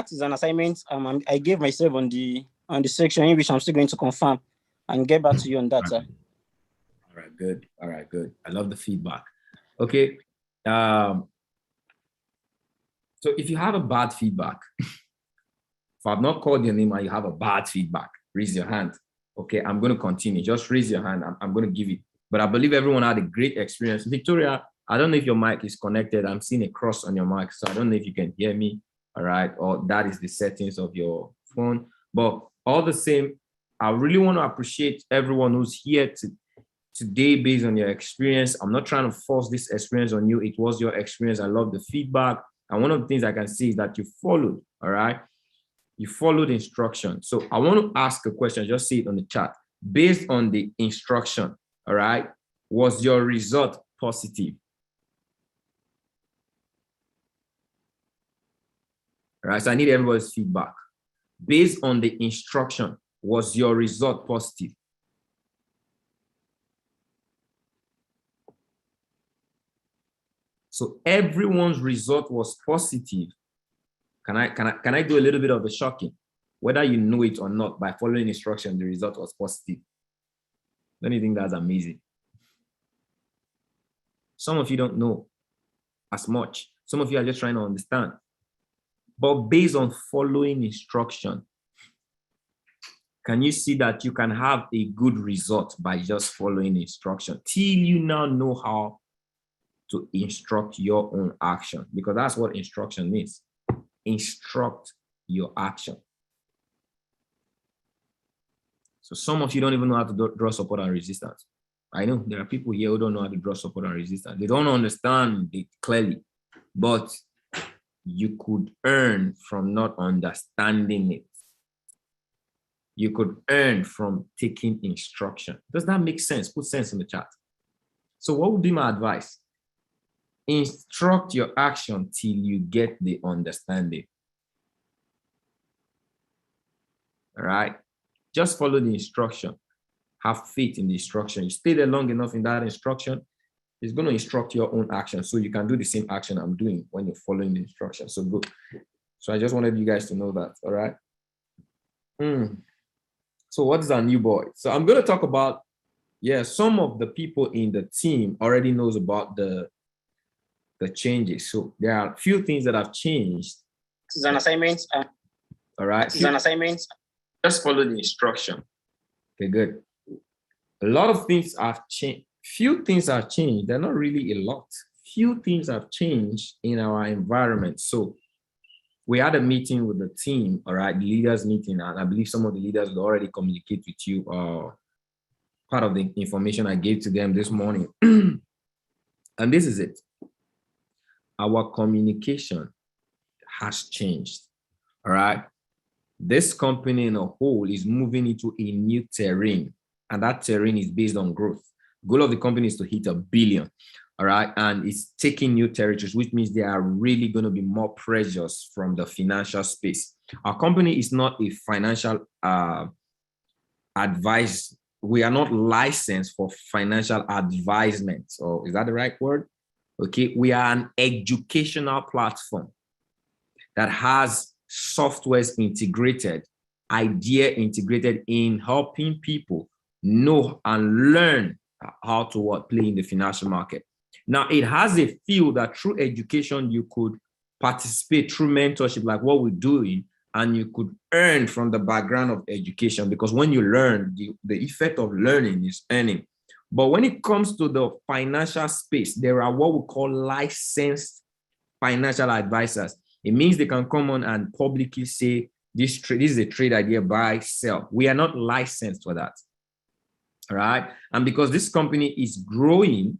That is an assignment I gave myself on the section in which I'm still going to confirm and get back to you on that, sir. All right, good. All right, good. I love the feedback. Okay. So if you have a bad feedback, if I've not called your name and you have a bad feedback, raise your hand. Okay, I'm going to continue. Just raise your hand. I'm going to give it. But I believe everyone had a great experience. Victoria, I don't know if your mic is connected. I'm seeing a cross on your mic, so I don't know if you can hear me. All right, or that is the settings of your phone. But all the same, I really want to appreciate everyone who's here today based on your experience. I'm not trying to force this experience on you. It was your experience. I love the feedback. And one of the things I can see is that you followed, all right? You followed instruction. So I want to ask a question, just see it on the chat. Based on the instruction, all right, was your result positive? All right, so I need everybody's feedback. Based on the instruction, was your result positive? So everyone's result was positive. Can I do a little bit of the shocking? Whether you know it or not, by following instruction, the result was positive. Don't you think that's amazing? Some of you don't know as much. Some of you are just trying to understand. But based on following instruction, can you see that you can have a good result by just following instruction till you now know how to instruct your own action? Because that's what instruction means. Instruct your action. So some of you don't even know how to draw support and resistance. I know there are people here who don't know how to draw support and resistance. They don't understand it clearly, but you could earn from not understanding it. You could earn from taking instruction. Does that make sense? Put sense in the chat. So what would be my advice? Instruct your action till you get the understanding. All right? Just follow the instruction. Have faith in the instruction. You stay there long enough in that instruction, it's going to instruct your own action. So you can do the same action I'm doing when you're following the instruction. So good. So I just wanted you guys to know that. All right. So what is our new boy? So I'm going to talk about, some of the people in the team already knows about the changes. So there are a few things that have changed. This is an assignment. All right. This is an assignment. Just follow the instruction. Okay, good. A lot of things have changed. Few things have changed. They're not really a lot. Few things have changed in our environment. So we had a meeting with the team, all right, the leaders meeting, and I believe some of the leaders will already communicate with you part of the information I gave to them this morning. And this is it. Our communication has changed, all right? This company in a whole is moving into a new terrain, and that terrain is based on growth. Goal of the company is to hit 1 billion, all right? And it's taking new territories, which means there are really going to be more pressures from the financial space. Our company is not a financial advice. We are not licensed for financial advisement. Or is that the right word? Okay, we are an educational platform that has softwares integrated, idea integrated in helping people know and learn how to play in the financial market. Now, it has a feel that through education, you could participate through mentorship, like what we're doing, and you could earn from the background of education, because when you learn, the effect of learning is earning. But when it comes to the financial space, there are what we call licensed financial advisors. It means they can come on and publicly say, this is a trade idea, buy, sell. We are not licensed for that. All right. And because this company is growing,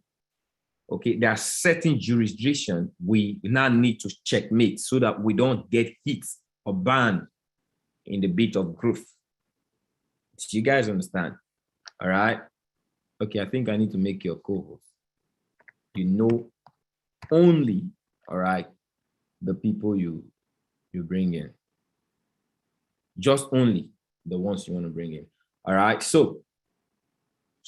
okay, there are certain jurisdictions we now need to checkmate so that we don't get hit or banned in the bit of growth. Do you guys understand? All right. Okay, I think I need to make your co-host. You know only, all right, the people you bring in. Just only the ones you want to bring in. All right. So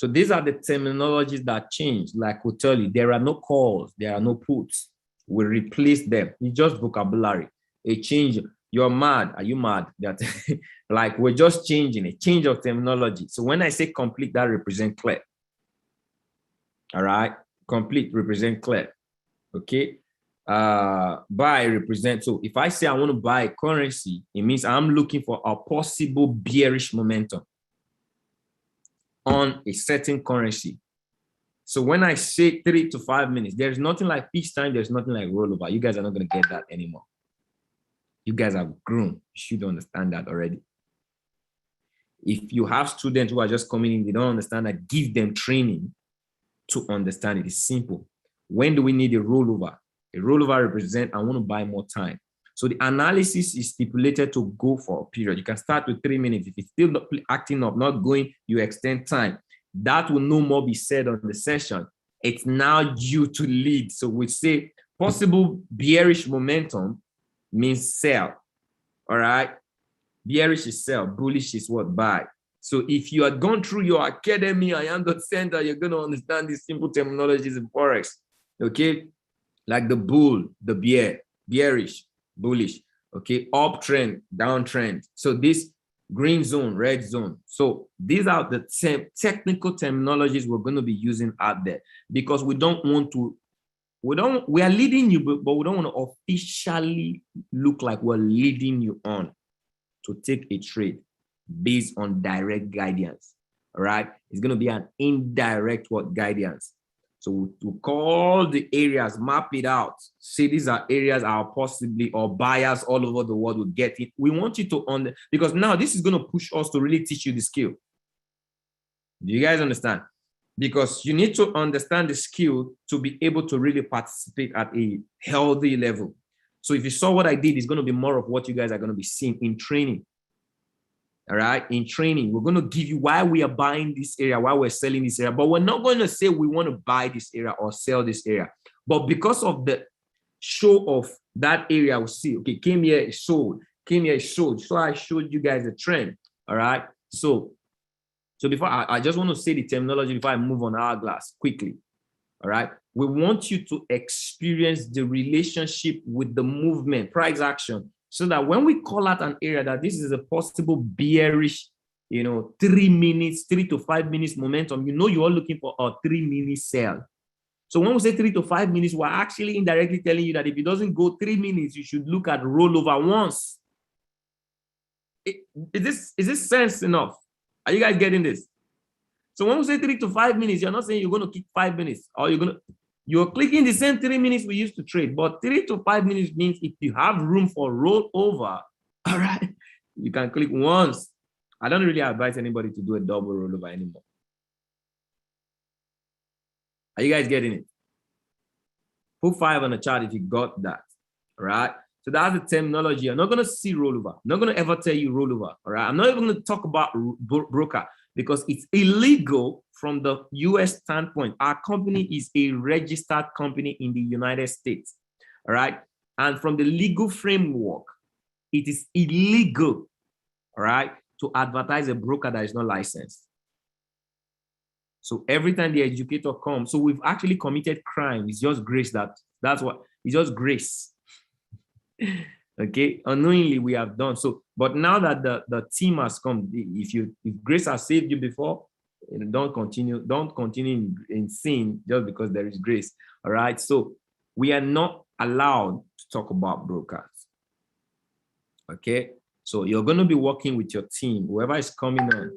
these are the terminologies that change. Like we'll tell you, there are no calls, there are no puts. We replace them. It's just vocabulary. A change. You're mad. Are you mad? That like we're just changing a change of terminology. So when I say complete, that represent clear. All right. Complete represent clear. Okay. Buy represent. So if I say I want to buy a currency, it means I'm looking for a possible bearish momentum on a certain currency. So when I say 3 to 5 minutes, there's nothing like peace time. There's nothing like rollover. You guys are not going to get that anymore. You guys have grown. You should understand that already. If you have students who are just coming in, they don't understand that, give them training to understand it. It's simple. When do we need a rollover? A rollover represents, I want to buy more time. So the analysis is stipulated to go for a period. You can start with 3 minutes. If it's still not acting up, not going, you extend time. That will no more be said on the session. It's now due to lead. So we say possible bearish momentum means sell. All right. Bearish is sell. Bullish is what? Buy. So if you have gone through your academy, I am the center, you're going to understand these simple terminologies in Forex. Okay. Like the bull, the bear, bearish, bullish. Okay. Uptrend, downtrend. So this green zone, red zone. So these are the technical terminologies we're going to be using out there, because we don't want to, we are leading you, but we don't want to officially look like we're leading you on to take a trade based on direct guidance. All right. It's going to be an indirect guidance. So to call the areas, map it out, say these are areas our possibly or buyers all over the world will get it. We want you to because now this is going to push us to really teach you the skill. Do you guys understand? Because you need to understand the skill to be able to really participate at a healthy level. So if you saw what I did, it's going to be more of what you guys are going to be seeing in training. All right. In training, we're going to give you why we are buying this area, why we're selling this area, but we're not going to say we want to buy this area or sell this area. But because of the show of that area, we'll see, okay, came here, it sold, came here, it sold. So I showed you guys the trend. All right. So before I just want to say the terminology before I move on Hourglass quickly. All right. We want you to experience the relationship with the movement, price action, so that when we call out an area that this is a possible bearish, 3 to 5 minutes momentum, you are looking for a 3-minute sell. So when we say 3 to 5 minutes, we're actually indirectly telling you that if it doesn't go 3 minutes, you should look at rollover once. Is this sense enough? Are you guys getting this? So when we say 3 to 5 minutes, you're not saying you're going to kick 5 minutes, or you're clicking the same 3 minutes we used to trade. But 3 to 5 minutes means if you have room for rollover, all right, you can click once. I don't really advise anybody to do a double rollover anymore. Are you guys getting it? Put 5 on the chart if you got that. All right. So that's the terminology. I'm not going to see rollover. I'm not going to ever tell you rollover. All right. I'm not even going to talk about broker, because it's illegal from the US standpoint. Our company is a registered company in the United States. All right. And from the legal framework, it is illegal, all right, to advertise a broker that is not licensed. So every time the educator comes, so we've actually committed crime. It's just grace that's what, it's just grace. Okay, unknowingly we have done so, but now that the team has come, if grace has saved you before, don't continue in sin just because there is grace. All right, so we are not allowed to talk about brokers. Okay, so you're going to be working with your team, whoever is coming on,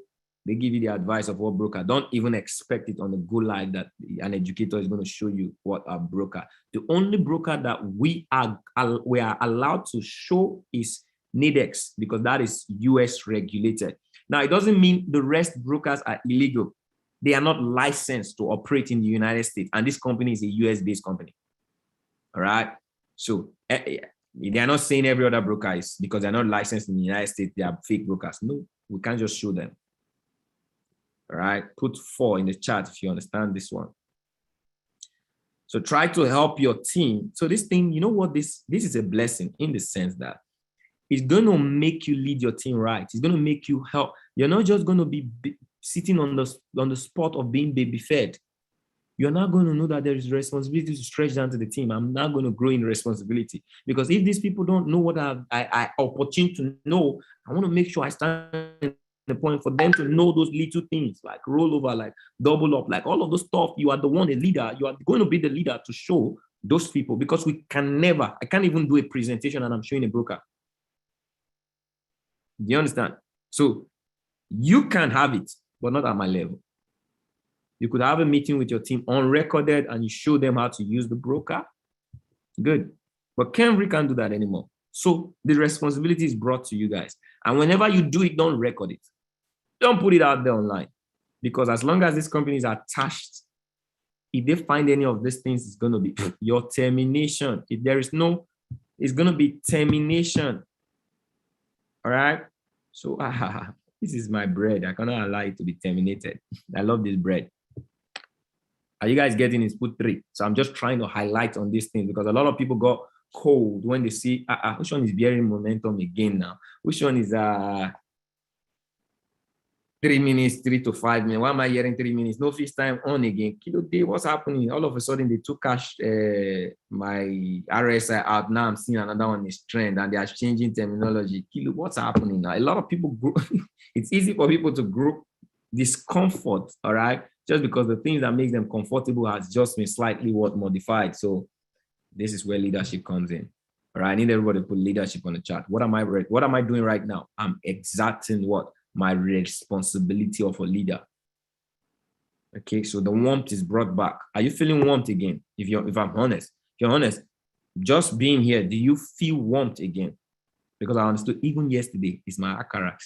they give you the advice of what broker. Don't even expect it on the go live that an educator is going to show you what a broker. The only broker that we are allowed to show is NADEX, because that is US regulated. Now, it doesn't mean the rest brokers are illegal. They are not licensed to operate in the United States. And this company is a US-based company. All right. So they are not saying every other broker is, because they're not licensed in the United States, they are fake brokers. No, we can't just show them. All right, put 4 in the chat if you understand this one. So try to help your team. So this thing, you know what, this is a blessing in the sense that it's going to make you lead your team right. It's going to make you help. You're not just going to be sitting on the spot of being baby fed. you're not going to know that there is responsibility to stretch down to the team. I'm not going to grow in responsibility, because if these people don't know what I opportune to know, I want to make sure I stand the point for them to know those little things, like roll over, like double up, like all of those stuff. You are the one, a leader. You are going to be the leader to show those people, because I can't even do a presentation and I'm showing a broker. Do you understand? So you can have it, but not at my level. You could have a meeting with your team unrecorded and you show them how to use the broker. Good. But Kenry can't do that anymore. So the responsibility is brought to you guys. And whenever you do it, don't record it. Don't put it out there online. Because as long as this company is attached, if they find any of these things, it's going to be your termination. If there is no, it's going to be termination. All right? So this is my bread. I cannot allow it to be terminated. I love this bread. Are you guys getting it? Put 3. So I'm just trying to highlight on this thing, because a lot of people got cold when they see, which one is bearing momentum again now? Which one is 3 minutes, 3 to 5 minutes? Why am I hearing 3 minutes? No feast time on again. Kilo day, what's happening? All of a sudden, they took cash, my RSI out. Now I'm seeing another one is trend, and they are changing terminology. Kilo, what's happening now? A lot of people, it's easy for people to group discomfort, all right? Just because the things that make them comfortable has just been slightly modified. So this is where leadership comes in. All right, I need everybody to put leadership on the chart. What am I doing right now? I'm exacting what? My responsibility of a leader. Okay, so the warmth is brought back. Are you feeling warmth again? If I'm honest, if you're honest, just being here, do you feel warmth again? Because I understood even yesterday, it's my Akarax.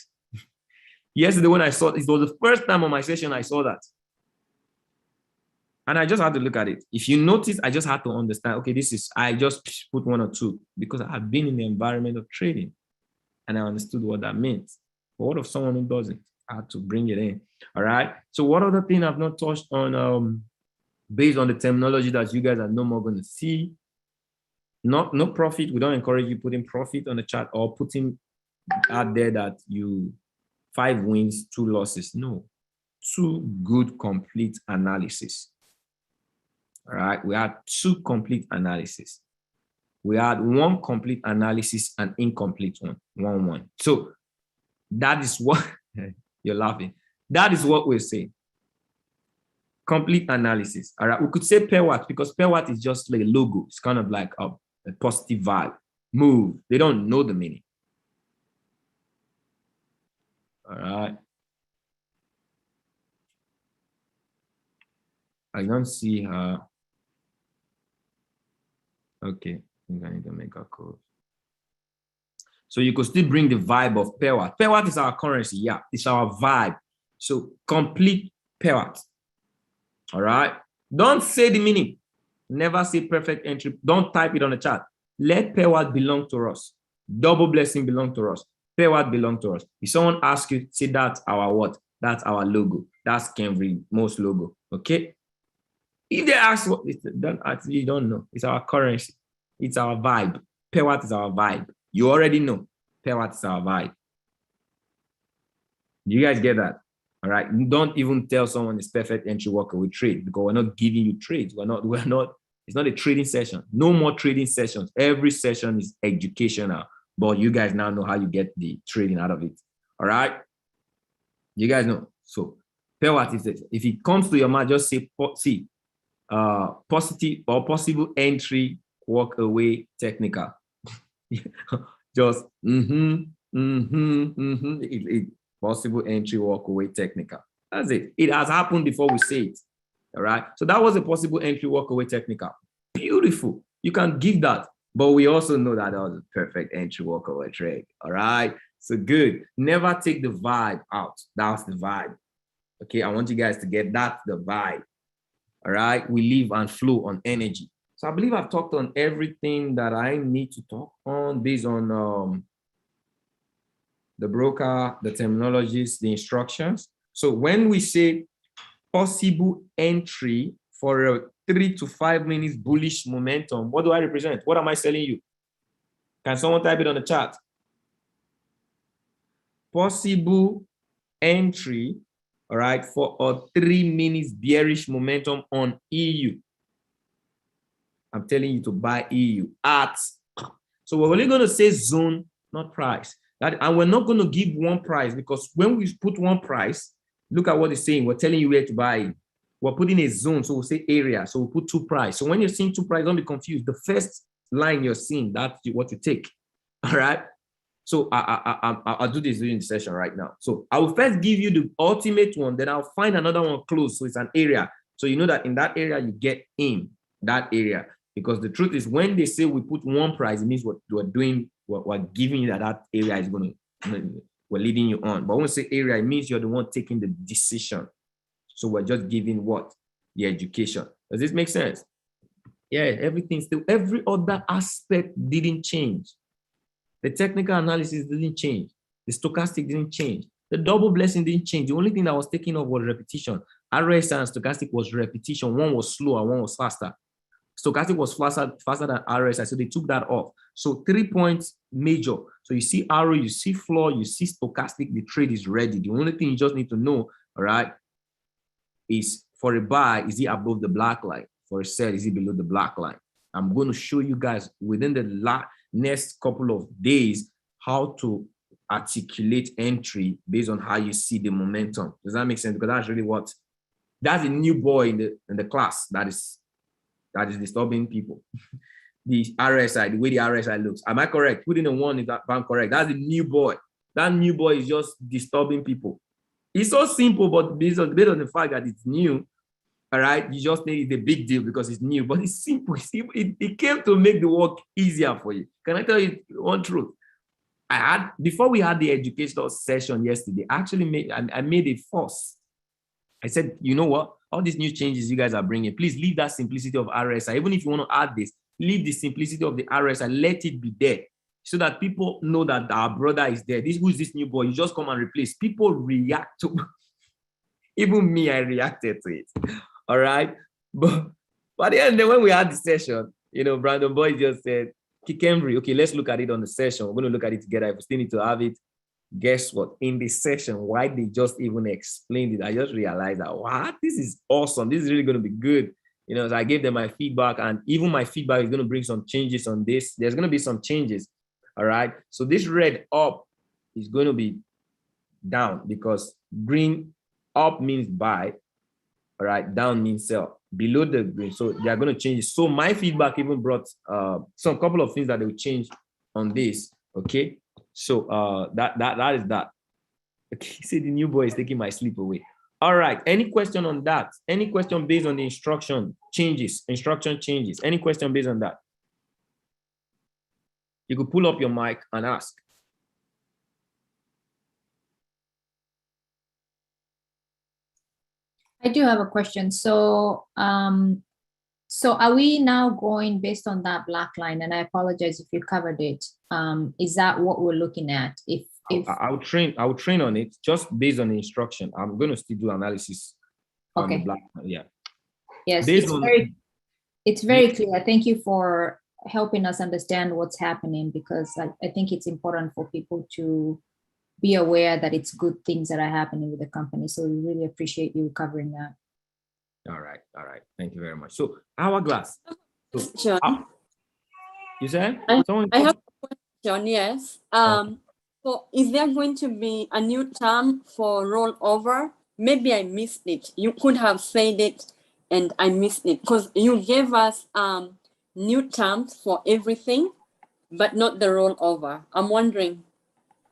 Yesterday when I saw it was the first time on my session I saw that. And I just had to look at it. If you notice, I just had to understand, okay, I just put 1 or 2 because I have been in the environment of trading and I understood what that meant. But what of someone who doesn't? I had to bring it in. All right. So what other thing I've not touched on based on the terminology that you guys are no more going to see? No profit. We don't encourage you putting profit on the chart or putting out there that you 5 wins, 2 losses. No. 2 good complete analysis. All right, we had 2 complete analysis. We had 1 complete analysis and incomplete one, 1. So that is what you're laughing. That is what we're saying. Complete analysis. All right, we could say pair what, because pair what is just like a logo. It's kind of like a positive vibe. Move. They don't know the meaning. All right. I don't see her. Okay, I think I need to make a code. So you could still bring the vibe of pair what. Pair what is our currency. Yeah, it's our vibe. So complete pair what. All right. Don't say the meaning. Never say perfect entry. Don't type it on the chat. Let pair what belong to us. Double blessing belong to us. Pair what belong to us. If someone asks you, say that's our what? That's our logo. That's Kenry most logo. Okay. If they ask what, you don't know. It's our currency. It's our vibe. Pair what is our vibe. You already know. Pair what is our vibe. Do you guys get that? All right. Don't even tell someone it's perfect entry walk away trade, because we're not giving you trades. We're not, it's not a trading session. No more trading sessions. Every session is educational, but you guys now know how you get the trading out of it. All right. You guys know. So pair what is it? If it comes to your mind, just say, positive or possible entry walk away technical. Just possible entry walk away technical. That's it. It has happened before we say it. All right. So that was a possible entry walk away technical. Beautiful. You can give that, but we also know that was a perfect entry walk away trade. All right. So good. Never take the vibe out. That's the vibe. Okay. I want you guys to get that, the vibe. All right. We live and flow on energy. So I believe I've talked on everything that I need to talk on based on the broker, the terminologies, the instructions. So when we say possible entry for a 3 to 5 minutes bullish momentum, what do I represent? What am I selling you? Can someone type it on the chat? Possible entry all right, for a 3 minutes bearish momentum on EU. I'm telling you to buy EU at, so we're only going to say zone, not price. And we're not going to give one price, because when we put one price, look at what it's saying. We're telling you where to buy it. We're putting a zone, so we'll say area. So we'll put 2 price. So when you're seeing 2 price, don't be confused. The first line you're seeing, that's what you take. All right. So I'll do this during the session right now. So I will first give you the ultimate one, then I'll find another one close. So it's an area. So you know that in that area, you get in that area. Because the truth is, when they say we put one price, it means what we're doing, we're giving you that area is going to, we're leading you on. But when we say area, it means you're the one taking the decision. So we're just giving what? The education. Does this make sense? Yeah, everything still, every other aspect didn't change. The technical analysis didn't change. The stochastic didn't change. The double blessing didn't change. The only thing that was taken off was repetition. RSI and stochastic was repetition. One was slower, one was faster. Stochastic was faster than RSI, so they took that off. So 3 points major. So you see arrow, you see floor, you see stochastic, the trade is ready. The only thing you just need to know, all right, is for a buy, is it above the black line? For a sell, is it below the black line? I'm going to show you guys within the next couple of days how to articulate entry based on how you see the momentum. Does that make sense? Because that's really what, that's a new boy in the class that is disturbing people. The RSI, the way the RSI looks. Am I correct? Putting a 1 is that I'm correct. That's the new boy. That new boy is just disturbing people. It's so simple, but based on the fact that it's new, all right, you just think it's a big deal because it's new, but it's simple. It came to make the work easier for you. Can I tell you one truth? Before we had the educational session yesterday, I made a fuss. I said, you know what? All these new changes you guys are bringing, please leave that simplicity of RSI. Even if you want to add this, leave the simplicity of the RSI. Let it be there so that people know that our brother is there. Who's this new boy? You just come and replace. People react to, even me, I reacted to it. All right. But at the end, then when we had the session, Brandon Boy just said, Kikemri, okay, let's look at it on the session. We're going to look at it together. If we still need to have it, guess what? In this session, why they just even explained it, I just realized that, wow, this is awesome. This is really going to be good. So I gave them my feedback, and even my feedback is going to bring some changes on this. There's going to be some changes. All right. So this red up is going to be down because green up means buy. All right. Down means sell. Below the green. So they are going to change it. So my feedback even brought some couple of things that they will change on this. Okay. So that is that. Okay, see, the new boy is taking my sleep away. All right. Any question on that? Any question based on the instruction changes? Any question based on that? You could pull up your mic and ask. I do have a question. So are we now going based on that black line? And I apologize if you covered it. Is that what we're looking at? If I'll train on it just based on the instruction. I'm going to still do analysis on the black line. Yeah. Yes, it's very clear. Thank you for helping us understand what's happening, because I think it's important for people to be aware that it's good things that are happening with the company. So we really appreciate you covering that. All right. Thank you very much. So Hourglass. John, you said? I have a question, yes. So is there going to be a new term for rollover? Maybe I missed it. You could have said it and I missed it, because you gave us new terms for everything, but not the rollover. I'm wondering.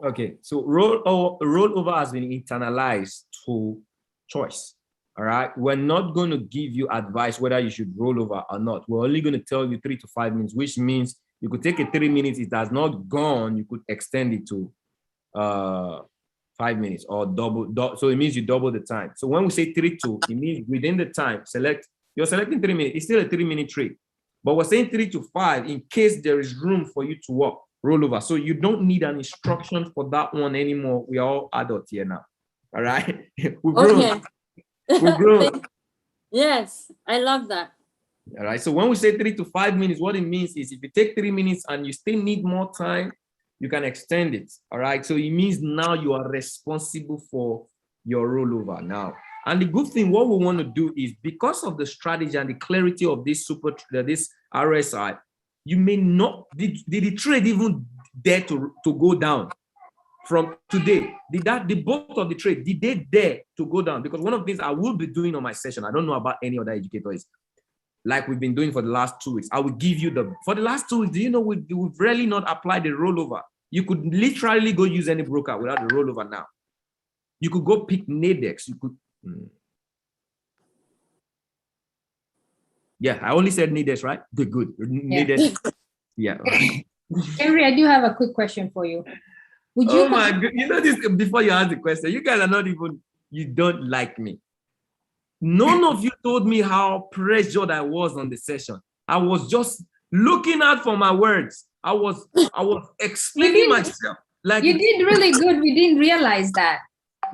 Okay, so rollover has been internalized to choice. All right, we're not going to give you advice whether you should roll over or not. We're only going to tell you 3 to 5 minutes, which means you could take a 3 minutes. It has not gone. You could extend it to 5 minutes or double. So it means you double the time. So when we say 3 to, it means within the time, you're selecting 3 minutes. It's still a 3 minute trade, but we're saying 3 to 5 in case there is room for you to roll over. So you don't need an instruction for that one anymore. We are all adults here now. All right. We've grown. Okay. We've grown. Yes, I love that. All right. So when we say 3 to 5 minutes, what it means is if you take 3 minutes and you still need more time, you can extend it. All right. So it means now you are responsible for your rollover now. And the good thing, what we want to do is, because of the strategy and the clarity of this this RSI, you may not, did the trade even dare to go down from today? The both of the trade, did they dare to go down? Because one of the things I will be doing on my session, I don't know about any other educators, like we've been doing for the last 2 weeks. I will give you for the last 2 weeks, do you know we've really not applied the rollover? You could literally go use any broker without the rollover now. You could go pick Nadex. You could. Yeah, I only said Nadex, right? Good. Yeah. Nadex. Yeah. Henry, I do have a quick question for you. Would you? Oh my God! You know this before you ask the question. You guys are not even. You don't like me. None of you told me how pressured I was on the session. I was just looking out for my words. I was explaining myself. Like, you did really good. We didn't realize that.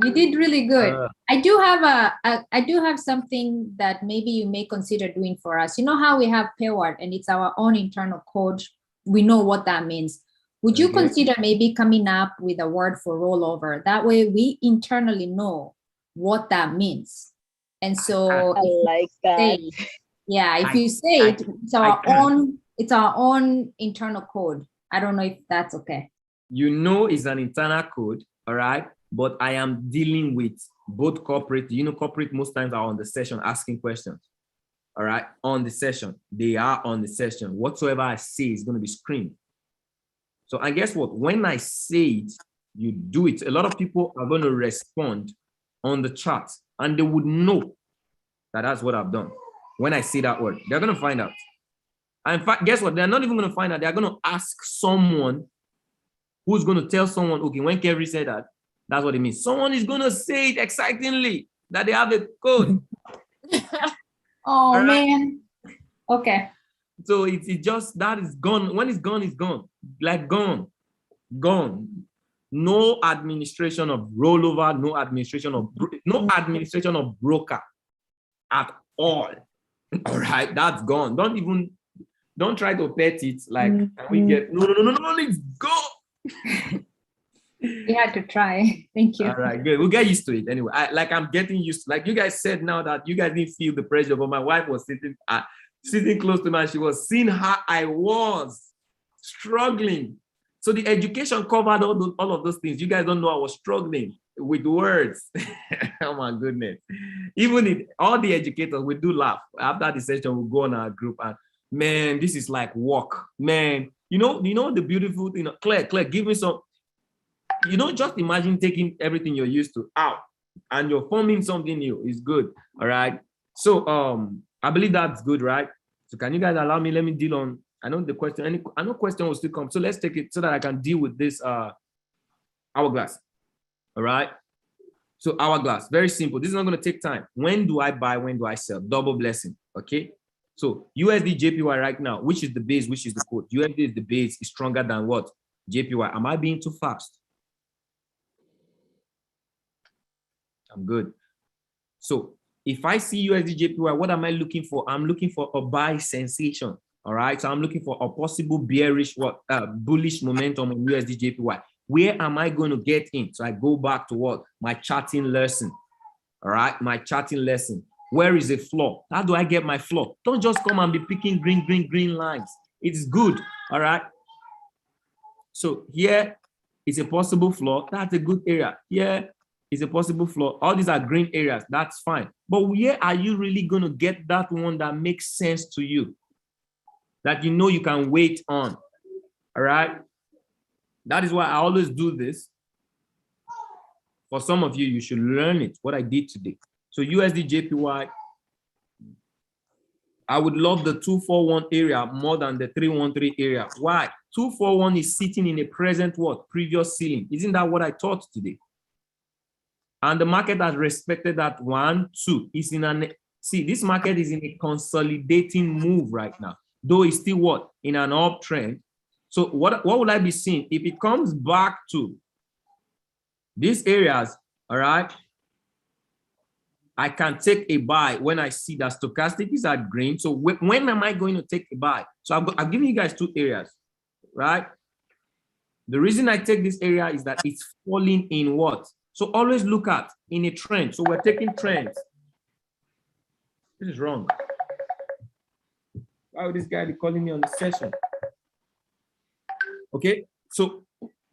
You did really good. I do have something that maybe you may consider doing for us. You know how we have payword and it's our own internal code. We know what that means. Would you consider maybe coming up with a word for rollover? That way we internally know what that means. And so I like that. If you say it, it's our own internal code. I don't know if that's okay. You know, it's an internal code, all right? But I am dealing with both corporate. You know, corporate most times are on the session asking questions, all right? On the session, they are on the session. Whatsoever I say is going to be screened. So, and guess what? When I say it, you do it. A lot of people are going to respond on the chat, and they would know that that's what I've done. When I say that word, they're going to find out. And in fact, guess what? They're not even going to find out. They're going to ask someone who's going to tell someone, okay, when Kerry said that, that's what it means. Someone is going to say it excitingly that they have a code. Oh, right? man. Okay. So it's just, that is gone. When it's gone, it's gone. Like gone. No administration of rollover, no administration of broker at all. All right, that's gone. Don't try to pet it like, can we get, no, let's go. You had to try. Thank you. All right, good. We'll get used to it anyway. I'm getting used to, like you guys said now that you guys didn't feel the pressure, but my wife was sitting close to me and she was seeing how I was struggling. So the education covered all of those things. You guys don't know I was struggling with words. Oh my goodness. Even all the educators, we do laugh. After the session, we'll go on our group and, man, this is like work. Man, you know the beautiful thing. Claire, give me some. You know, just imagine taking everything you're used to out and you're forming something new. It's good. All right. So I believe that's good, right? So can you guys allow me? Let me deal on. I know the question. I know question will still come. So let's take it so that I can deal with this hourglass. All right. So hourglass, very simple. This is not going to take time. When do I buy? When do I sell? Double blessing. Okay. So USD JPY right now, which is the base, which is the code. USD is the base, is stronger than what? JPY. Am I being too fast? I'm good. So if I see USD JPY, what am I looking for? I'm looking for a buy sensation. All right. So I'm looking for a possible bearish, bullish momentum on USD JPY. Where am I going to get in? So I go back to what? My charting lesson. All right. My charting lesson. Where is the floor? How do I get my floor? Don't just come and be picking green lines. It's good. All right. So here is a possible floor. That's a good area. Here is a possible floor. All these are green areas. That's fine. But where are you really going to get that one that makes sense to you? That you know you can wait on. All right. That is why I always do this. For some of you, you should learn it, what I did today. So USD JPY, I would love the 241 area more than the 313 area. Why? 241 is sitting in a present what? Previous ceiling. Isn't that what I taught today? And the market has respected that 1, 2. It's in an, see, this market is in a consolidating move right now, though it's still what? In an uptrend. So what will I be seeing? If it comes back to these areas, all right, I can take a buy when I see that stochastic is at green. So when am I going to take a buy? So I'm giving you guys 2 areas, right? The reason I take this area is that it's falling in what? So always look at in a trend. So we're taking trends. This is wrong. Why would this guy be calling me on the session? Okay, so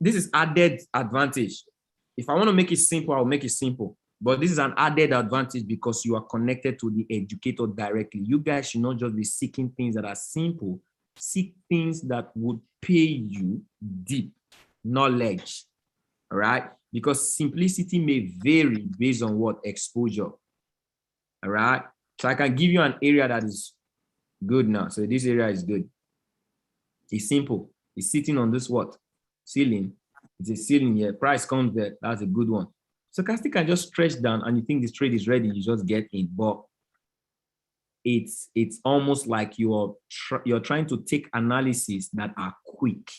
this is added advantage. If I want to make it simple, I'll make it simple. But this is an added advantage because you are connected to the educator directly. You guys should not just be seeking things that are simple. Seek things that would pay you deep knowledge. All right? Because simplicity may vary based on what exposure. All right? So I can give you an area that is good now. So this area is good. It's simple. It's sitting on this what? Ceiling. It's a ceiling here. Price comes there. That's a good one. Stochastic can just stretch down and you think this trade is ready, you just get in. But it's almost like you're trying to take analysis that are quick.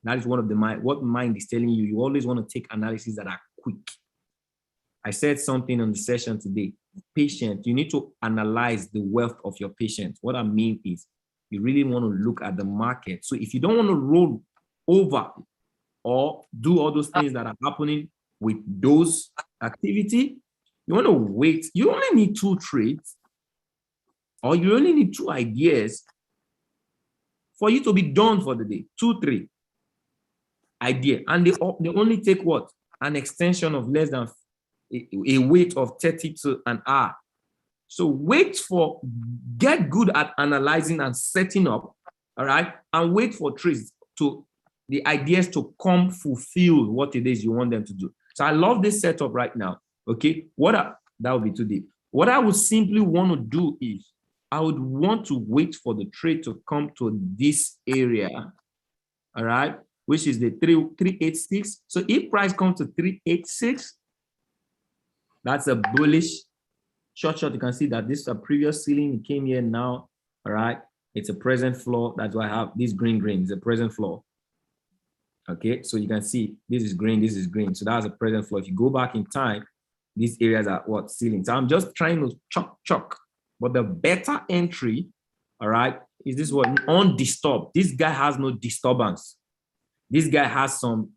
That is one of the what mind is telling you. You always want to take analysis that are quick. I said something on the session today. Patient, you need to analyze the wealth of your patient. What I mean is you really want to look at the market. So if you don't want to roll over or do all those things that are happening with those activity, you want to wait. You only need 2 trades or you only need 2 ideas for you to be done for the day. 2, 3 idea. And they only take what? An extension of less than a wait of 30 to an hour. So get good at analyzing and setting up, all right? And wait for trades the ideas to come fulfill what it is you want them to do. So I love this setup right now, okay? That would be too deep. What I would simply want to do is I would want to wait for the trade to come to this area, all right? Which is the 386. So if price comes to 386, that's a bullish short. You can see that this is a previous ceiling. It came here now, all right? It's a present floor. That's why I have this green is a present floor. Okay, so you can see this is green, this is green. So that's a present floor. If you go back in time, these areas are what? Ceiling. So I'm just trying to chuck. But the better entry, all right, is this one undisturbed. This guy has no disturbance. This guy has some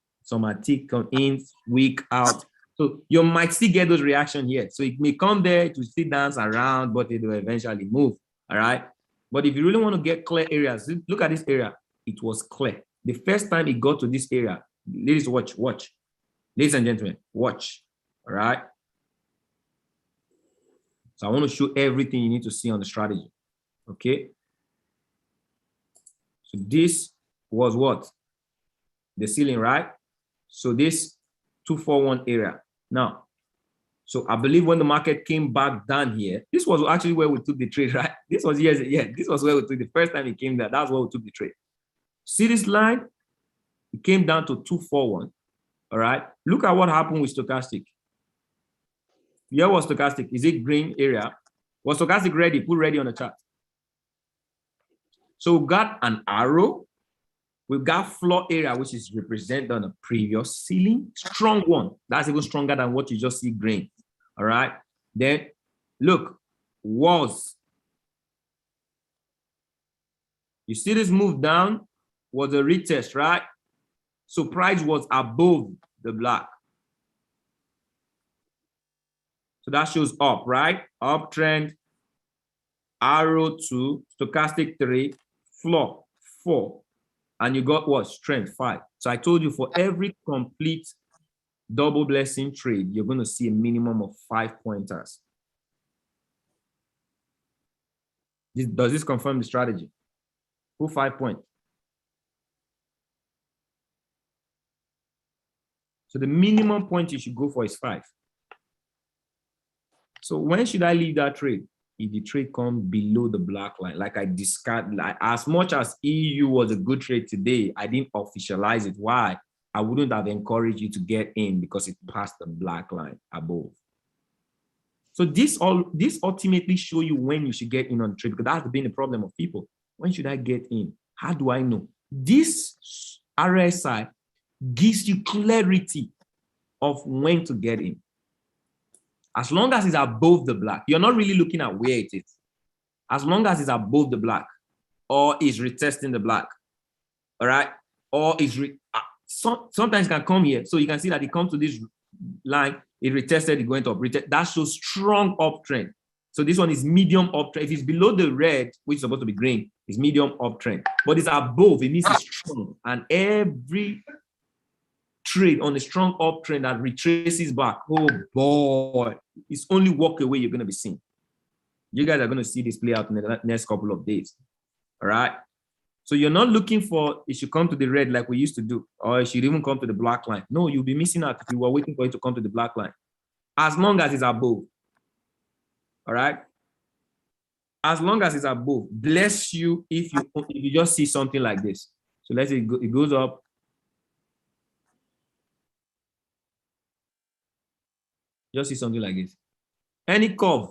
tick in, week out. So you might still get those reactions here. So it may come there to still dance around, but it will eventually move. All right. But if you really want to get clear areas, look at this area. It was clear. The first time it got to this area, ladies, watch. Ladies and gentlemen, watch. All right. So I want to show everything you need to see on the strategy. Okay. So this was what? The ceiling, right? So this 241 area. Now, so I believe when the market came back down here, this was actually where we took the trade, right? This was this was where we took the first time it came there. That's where we took the trade. See this line? It came down to 241. All right. Look at what happened with stochastic. Here was stochastic. Is it green area? Was stochastic ready? Put ready on the chart. So we got an arrow. We've got floor area, which is represented on the previous ceiling. Strong one. That's even stronger than what you just see green. All right. Then look, walls. You see this move down was a retest, right? So price was above the black. So that shows up, right? Uptrend, arrow 2, stochastic 3, floor 4. And you got what? Strength 5. So I told you for every complete double blessing trade, you're going to see a minimum of 5 pointers. Does this confirm the strategy? Who 5 points? So the minimum point you should go for is 5. So when should I leave that trade? If the trade comes below the black line, like I discard, like as much as EU was a good trade today, I didn't officialize it. Why? I wouldn't have encouraged you to get in because it passed the black line above. So this ultimately show you when you should get in on trade, because that's been the problem of people. When should I get in? How do I know? This RSI gives you clarity of when to get in. As long as it's above the black, you're not really looking at where it is. As long as it's above the black or is retesting the black, all right? Or is sometimes it can come here. So you can see that it comes to this line, it retested, it went up. That shows strong uptrend. So this one is medium uptrend. If it's below the red, which is supposed to be green, it's medium uptrend. But it's above, it means it's strong. And every trade on a strong uptrend that retraces back, oh boy, it's only walk away you're going to be seeing. You guys are going to see this play out in the next couple of days. All right. So you're not looking for it should come to the red like we used to do, or it should even come to the black line. No, you'll be missing out if you were waiting for it to come to the black line. As long as it's above. All right. As long as it's above, bless you if you just see something like this. So let's say it goes up. Just see something like this. Any curve,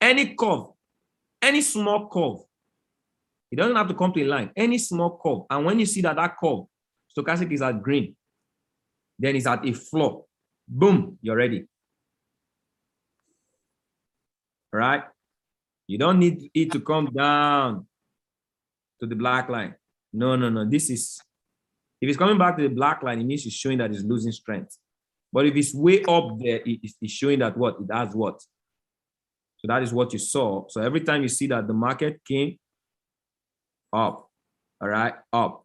any small curve. It doesn't have to come to a line. Any small curve. And when you see that curve, stochastic is at green, then it's at a floor. Boom, you're ready. All right? You don't need it to come down to the black line. No. This is, if it's coming back to the black line, it means it's showing that it's losing strength. But if it's way up there, it's showing that what? It has what? So that is what you saw. So every time you see that the market came up, all right, up.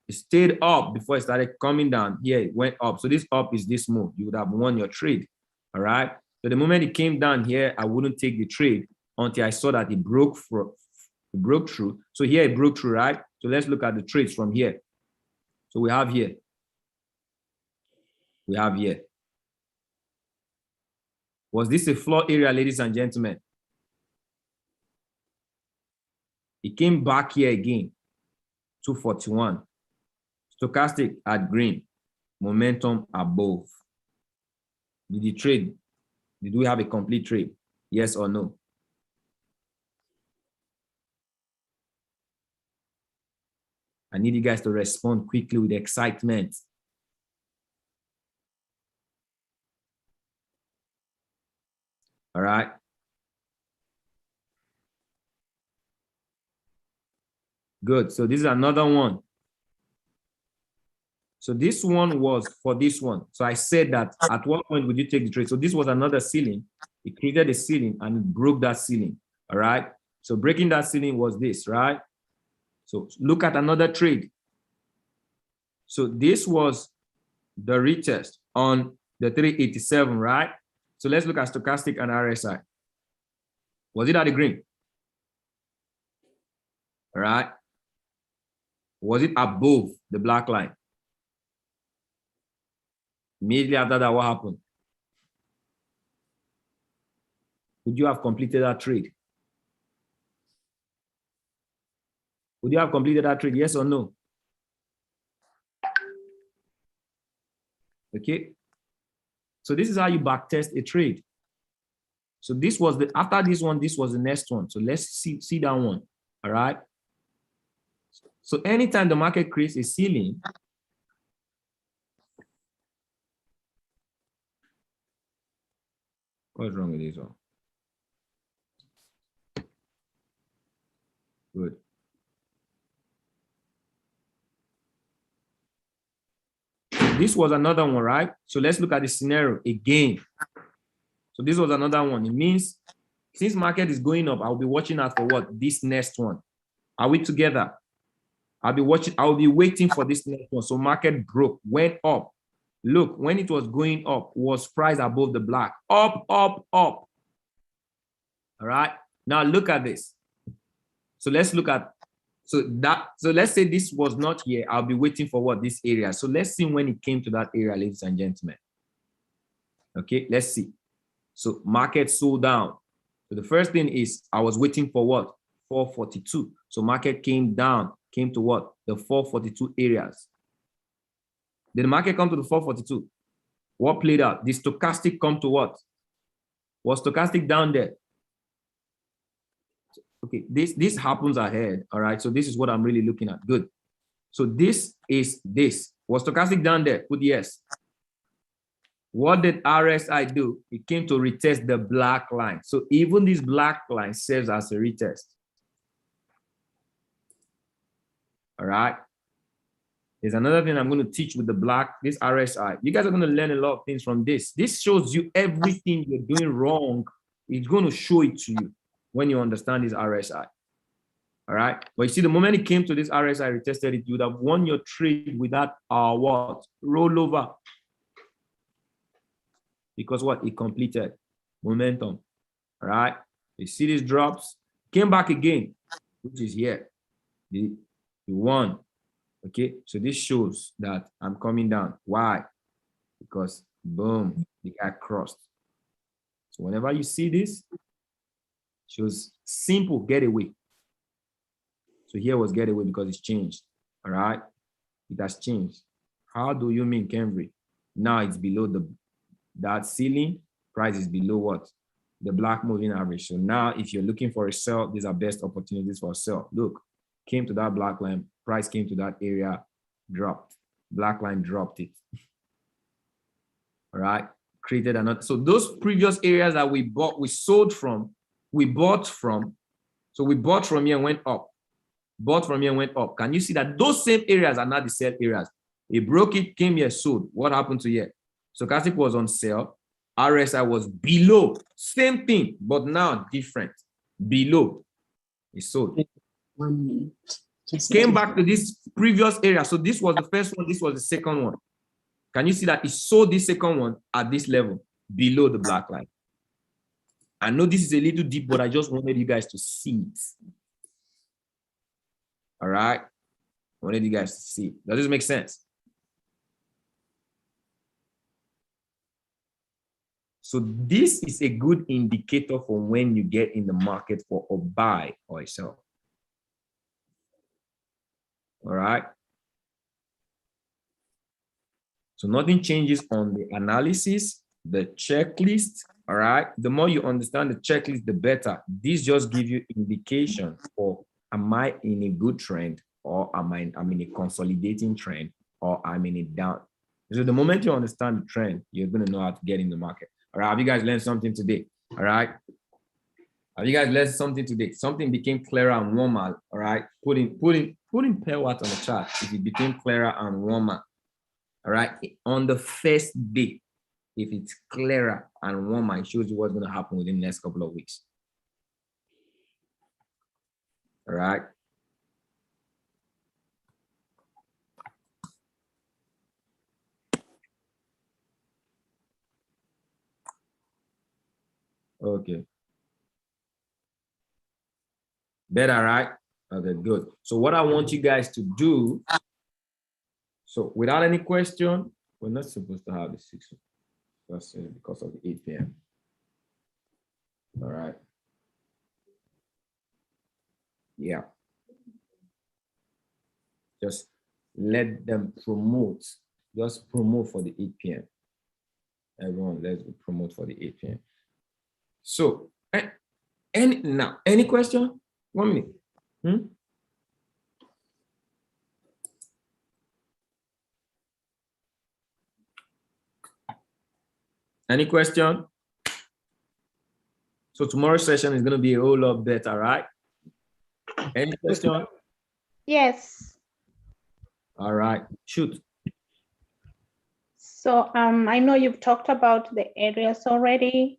It stayed up before it started coming down. Here, it went up. So this up is this move. You would have won your trade, all right? So the moment it came down here, I wouldn't take the trade until I saw that it broke through. So here it broke through, right? So let's look at the trades from here. So we have here. Was this a floor area, ladies and gentlemen? It came back here again, 241. Stochastic at green, momentum above. Did we have a complete trade? Yes or no? I need you guys to respond quickly with excitement. All right. Good. So this is another one. So this one was for this one. So I said that at what point would you take the trade? So this was another ceiling. It created a ceiling and it broke that ceiling. All right. So breaking that ceiling was this, right? So look at another trade. So this was the retest on the 387, right? So let's look at stochastic and RSI. Was it at the green? All right. Was it above the black line? Immediately after that, what happened? Would you have completed that trade? Would you have completed that trade? Yes or no? Okay. So this is how you backtest a trade. So this was after this one, this was the next one. So let's see that one. All right. So anytime the market creates a ceiling, what's wrong with this one? Good. This was another one, right? So let's look at the scenario again. So this was another one. It means since market is going up, I'll be watching out for what? This next one. Are we together? I'll be waiting for this next one. So market broke, went up. Look, when it was going up, was priced above the black. Up. All right. Now look at this. So let's look at, so let's say this was not here. I'll be waiting for what? This area. So let's see when it came to that area, ladies and gentlemen. Okay, let's see. So market sold down. So the first thing is I was waiting for what? 442. So market came down, came to what? The 442 areas. Did the market come to the 442? What played out? The stochastic come to what? Was stochastic down there? Okay, this happens ahead. All right, so this is what I'm really looking at. Good. So this is this. Was stochastic down there? Put yes. What did RSI do? It came to retest the black line. So even this black line serves as a retest. All right. There's another thing I'm going to teach with the black, this RSI. You guys are going to learn a lot of things from this. This shows you everything you're doing wrong. It's going to show it to you when you understand this RSI. All right. But you see, the moment it came to this RSI, retested it, you would have won your trade with that what? Rollover. Because what? It completed momentum. All right. You see these drops, came back again, which is here. You won. Okay. So this shows that I'm coming down. Why? Because boom, the guy crossed. So whenever you see this, shows simple getaway. So here was getaway because it's changed. All right. It has changed. How do you mean, Kenry? Now it's below that ceiling. Price is below what? The black moving average. So now if you're looking for a sell, these are best opportunities for a sell. Look, came to that black line, price came to that area, dropped. Black line dropped it. All right. Created another. So those previous areas that we bought, we sold from, we bought from. So we bought from here and went up. Bought from here and went up. Can you see that those same areas are not the sell areas? It broke it, came here, sold. What happened to here? Stochastic was on sale. RSI was below. Same thing, but now different. Below. It sold. 1 minute. Came back to this previous area. So this was the first one. This was the second one. Can you see that it sold this second one at this level below the black line? I know this is a little deep, but I just wanted you guys to see it. All right. I wanted you guys to see. Does this make sense? So this is a good indicator for when you get in the market for a buy or a sell. All right. So nothing changes on the analysis, the checklist. All right. The more you understand the checklist, the better. This just gives you indication for, am I in a good trend, or I'm in a consolidating trend, or I'm in a down. So the moment you understand the trend, you're going to know how to get in the market. All right. Have you guys learned something today? All right. Have you guys learned something today? Something became clearer and warmer. All right. Putting pair watt on the chart. If it became clearer and warmer. All right. On the first day, if it's clearer and warmer, it shows you what's going to happen within the next couple of weeks. All right. Okay. Better, right? Okay, good. So what I want you guys to do, so without any question, we're not supposed to have the 6 because of the 8 p.m. All right. Yeah. Just let them promote. Just promote for the 8 p.m. Everyone, let's promote for the 8 p.m. So, any question? 1 minute. Any question? So tomorrow's session is going to be a whole lot better, right? Any question? Yes. All right, shoot. So I know you've talked about the areas already.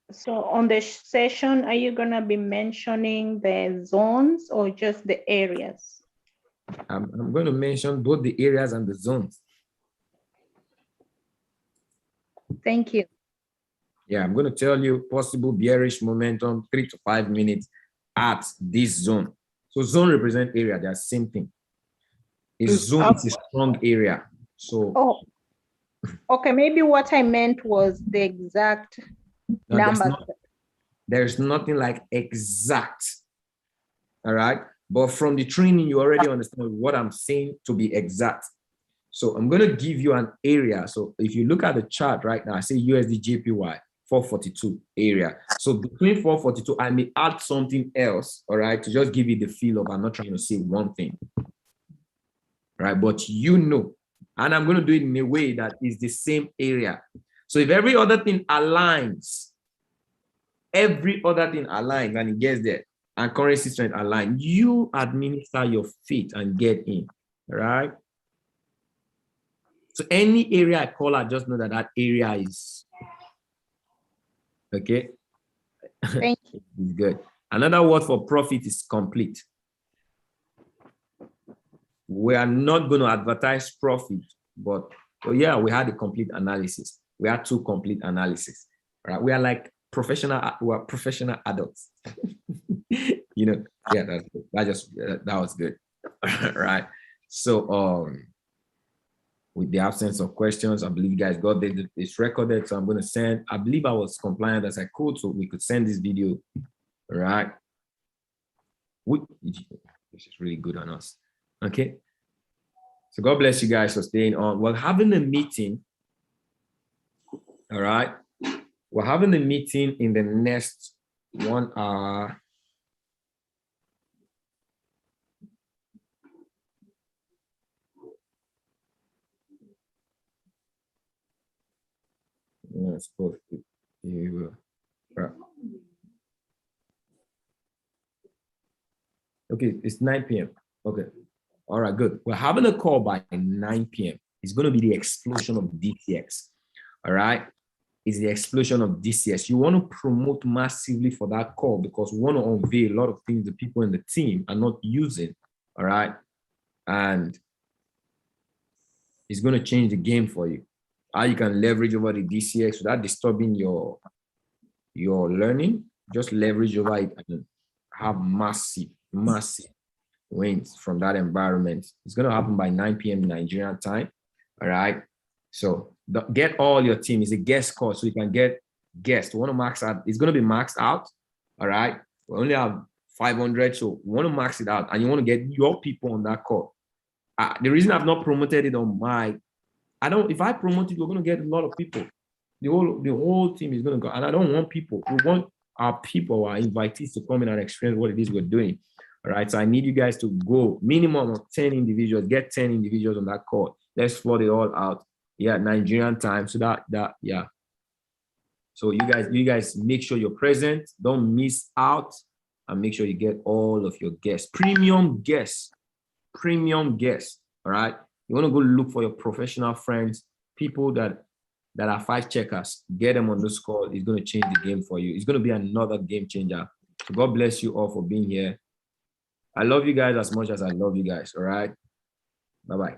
So on the session, are you going to be mentioning the zones or just the areas? I'm going to mention both the areas and the zones. Thank you. Yeah, I'm going to tell you possible bearish momentum, 3 to 5 minutes at this zone. So zone represent area, they're same thing. A zone is a strong area. So okay, maybe what I meant was the exact number. There's nothing like exact. All right. But from the training, you already understand what I'm saying to be exact. So I'm going to give you an area. So if you look at the chart right now, I say USD JPY 442 area. So between 442, I may add something else, all right, to just give you the feel of I'm not trying to say one thing. Right, but you know, and I'm going to do it in a way that is the same area. So if every other thing aligns, and it gets there, and currency strength align, you administer your feet and get in, right? So any area I call out, just know that that area is okay. Thank you. Good. Another word for profit is complete. We are not going to advertise profit, but yeah, we had a complete analysis. We had 2 complete analysis. Right? We are like professional. We are professional adults. You know, yeah, that was good. Right. So with the absence of questions, I believe you guys got it's recorded. So I'm going to send, I believe I was compliant as I could, so we could send this video. All right. This is really good on us. Okay. So God bless you guys for staying on. We're having a meeting. All right. We're having a meeting in the next 1 hour. Yeah, supposed to. Right. Okay, it's 9 p.m. Okay. All right, good. We're having a call by 9 p.m. It's going to be the explosion of DCX. All right. It's the explosion of DCX. You want to promote massively for that call because we want to unveil a lot of things the people in the team are not using. All right. And it's going to change the game for you. How you can leverage over the DCX without disturbing your learning. Just leverage over it and have massive wins from that environment. It's going to happen by 9 p.m. Nigerian time. All right. So get all your team. It's a guest call, so you can get guests. We want to max out. It's going to be maxed out. All right. We only have 500, so we want to max it out, and you want to get your people on that call. The reason I've not promoted it on if I promote it, we're going to get a lot of people. The whole team is going to go, and I don't want people. We want our people, our invitees, to come in and experience what it is we're doing. All right. So I need you guys to go minimum of 10 individuals. Get 10 individuals on that call. Let's flood it all out. Yeah, Nigerian time. So yeah. So you guys make sure you're present. Don't miss out, and make sure you get all of your guests, premium guests. All right. You want to go look for your professional friends, people that are 5 checkers. Get them on this call. It's going to change the game for you. It's going to be another game changer. So God bless you all for being here. I love you guys as much as I love you guys. All right. Bye-bye.